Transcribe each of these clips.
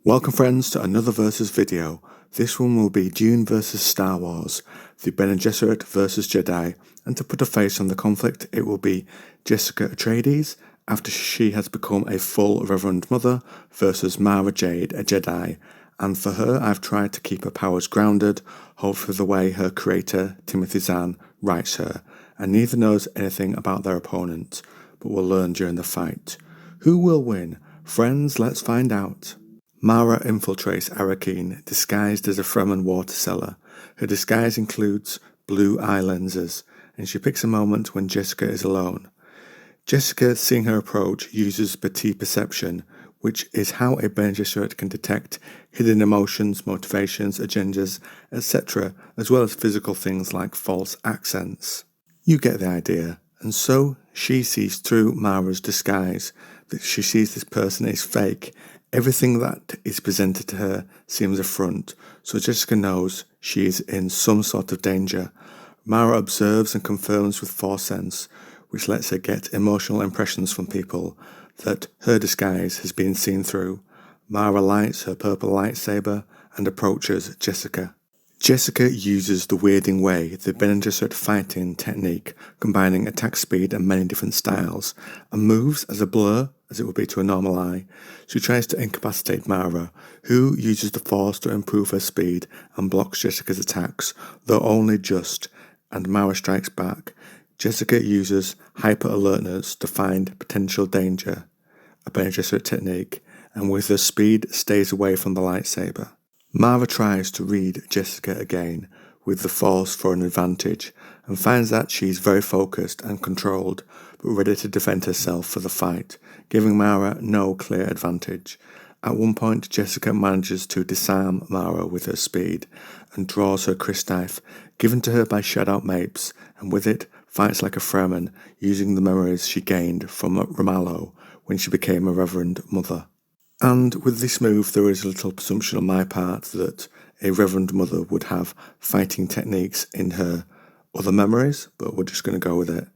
Welcome friends to another Versus video. This one will be Dune versus Star Wars, the Bene Gesserit versus Jedi, and to put a face on the conflict it will be Jessica Atreides after she has become a full Reverend Mother versus Mara Jade, a Jedi, and for her I've tried to keep her powers grounded, hopefully the way her creator Timothy Zahn writes her, and neither knows anything about their opponent, but will learn during the fight. Who will win? Friends, let's find out. Mara infiltrates Arrakeen, disguised as a Fremen water seller. Her disguise includes blue eye lenses, and she picks a moment when Jessica is alone. Jessica, seeing her approach, uses petite perception, which is how a Bene Gesserit can detect hidden emotions, motivations, agendas, etc., as well as physical things like false accents. You get the idea. And so she sees through Mara's disguise that she sees this person is fake. Everything that is presented to her seems a front, so Jessica knows she is in some sort of danger. Mara observes and confirms with Force sense, which lets her get emotional impressions from people that her disguise has been seen through. Mara lights her purple lightsaber and approaches Jessica. Jessica uses the weirding way, the Bene Gesserit fighting technique, combining attack speed and many different styles, and moves as a blur, as it would be to a normal eye. She tries to incapacitate Mara, who uses the Force to improve her speed and blocks Jessica's attacks, though only just, and Mara strikes back. Jessica uses hyper-alertness to find potential danger, a Bene Gesserit technique, and with her speed stays away from the lightsaber. Mara tries to read Jessica again with the Force for an advantage and finds that she is very focused and controlled but ready to defend herself for the fight, giving Mara no clear advantage. At one point Jessica manages to disarm Mara with her speed and draws her crysknife given to her by Shadow Mapes, and with it fights like a Fremen using the memories she gained from Ramallo when she became a Reverend Mother. And with this move there is a little presumption on my part that a Reverend Mother would have fighting techniques in her other memories, but we're just going to go with it.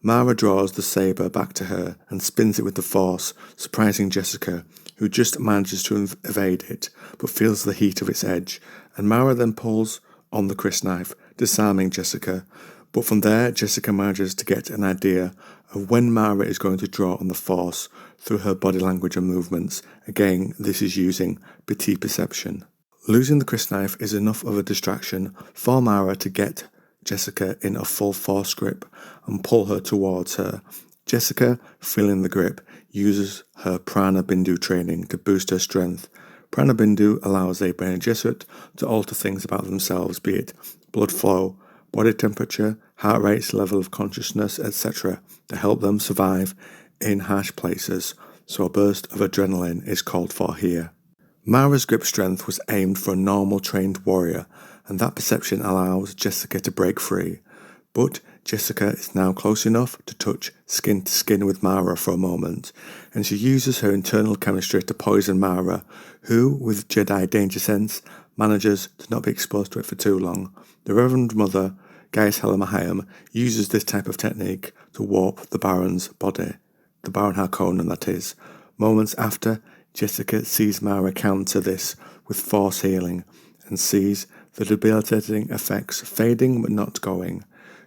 Mara draws the saber back to her and spins it with the Force, surprising Jessica, who just manages to evade it, but feels the heat of its edge, and Mara then pulls on the crysknife, disarming Jessica. But from there, Jessica manages to get an idea of when Mara is going to draw on the Force through her body language and movements. Again, this is using petite perception. Losing the crysknife is enough of a distraction for Mara to get Jessica in a full Force grip and pull her towards her. Jessica, feeling the grip, uses her Prana Bindu training to boost her strength. Prana Bindu allows a Bene Gesserit to alter things about themselves, be it blood flow, body temperature, heart rates, level of consciousness, etc., to help them survive in harsh places, so a burst of adrenaline is called for here. Mara's grip strength was aimed for a normal trained warrior, and that perception allows Jessica to break free. But Jessica is now close enough to touch skin to skin with Mara for a moment, and she uses her internal chemistry to poison Mara, who, with Jedi danger sense, manages to not be exposed to it for too long. The Reverend Mother, Gaius Hellamahayim, uses this type of technique to warp the Baron's body, the Baron Harkonnen that is. Moments after, Jessica sees Mara counter this with Force healing, and sees the debilitating effects fading but not going.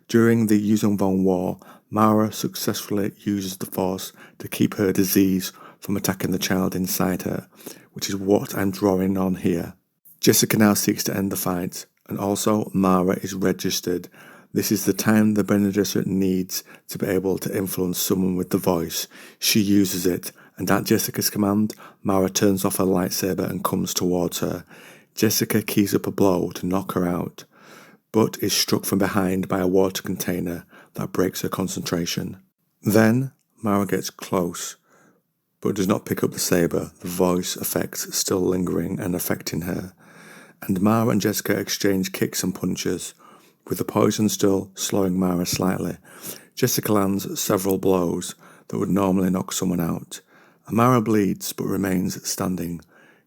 During the Yuzong War, Mara successfully uses the Force to keep her disease from attacking the child inside her, which is what I'm drawing on here. Jessica now seeks to end the fight, and also Mara is registered. This is the time the Bene Gesserit needs to be able to influence someone with the voice. She uses it, and at Jessica's command, Mara turns off her lightsaber and comes towards her. Jessica keys up a blow to knock her out, but is struck from behind by a water container that breaks her concentration. Then Mara gets close, but does not pick up the saber, the voice effects still lingering and affecting her. And Mara and Jessica exchange kicks and punches, with the poison still slowing Mara slightly. Jessica lands several blows that would normally knock someone out. And Mara bleeds but remains standing.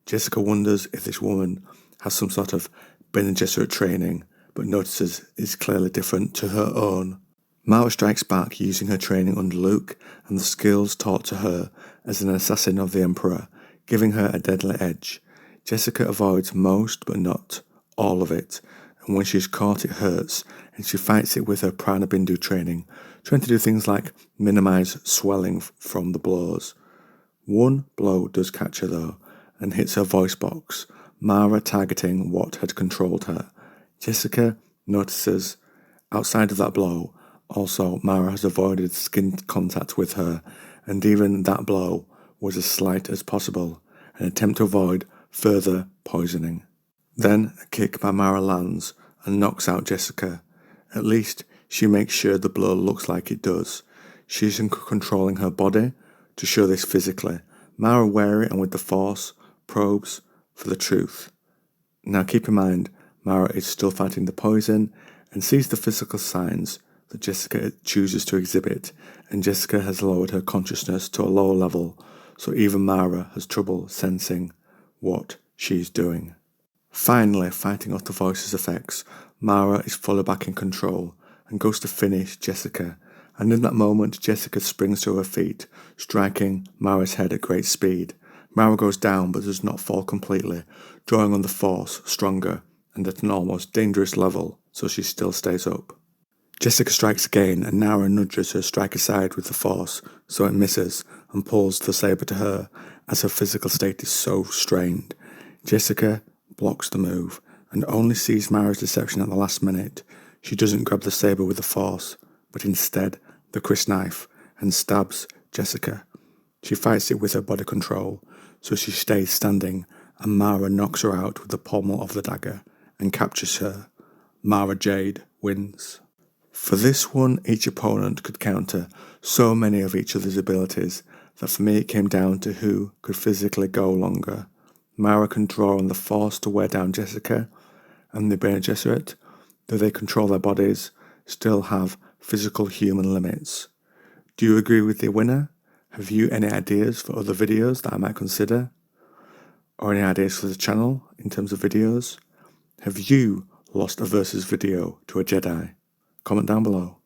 Jessica wonders if this woman has some sort of Bene Gesserit training, but notices it's clearly different to her own. Mara strikes back using her training under Luke and the skills taught to her as an assassin of the Emperor, giving her a deadly edge. Jessica avoids most but not all of it, and when she's caught it hurts, and she fights it with her Prana Bindu training, trying to do things like minimise swelling from the blows. One blow does catch her though, and hits her voice box, Mara targeting what had controlled her. Jessica notices, outside of that blow, also Mara has avoided skin contact with her, and even that blow was as slight as possible, an attempt to avoid further poisoning. Then a kick by Mara lands and knocks out Jessica. At least she makes sure the blow looks like it does. She's controlling her body to show this physically. Mara, wary and with the Force, probes for the truth. Now keep in mind, Mara is still fighting the poison and sees the physical signs that Jessica chooses to exhibit, and Jessica has lowered her consciousness to a lower level, so even Mara has trouble sensing what she's doing. Finally, fighting off the voice's effects, Mara is fully back in control and goes to finish Jessica, and in that moment Jessica springs to her feet, striking Mara's head at great speed. Mara goes down but does not fall completely, drawing on the Force stronger and at an almost dangerous level, so she still stays up. Jessica strikes again, and Mara nudges her strike aside with the Force, so it misses, and pulls the saber to her, as her physical state is so strained. Jessica blocks the move, and only sees Mara's deception at the last minute. She doesn't grab the saber with the Force, but instead the crysknife, and stabs Jessica. She fights it with her body control, so she stays standing, and Mara knocks her out with the pommel of the dagger, and captures her. Mara Jade wins. For this one, each opponent could counter so many of each other's abilities that for me it came down to who could physically go longer. Mara can draw on the Force to wear down Jessica, and the Bene Gesserit, though they control their bodies, still have physical human limits. Do you agree with the winner? Have you any ideas for other videos that I might consider? Or any ideas for the channel in terms of videos? Have you lost a versus video to a Jedi? Comment down below.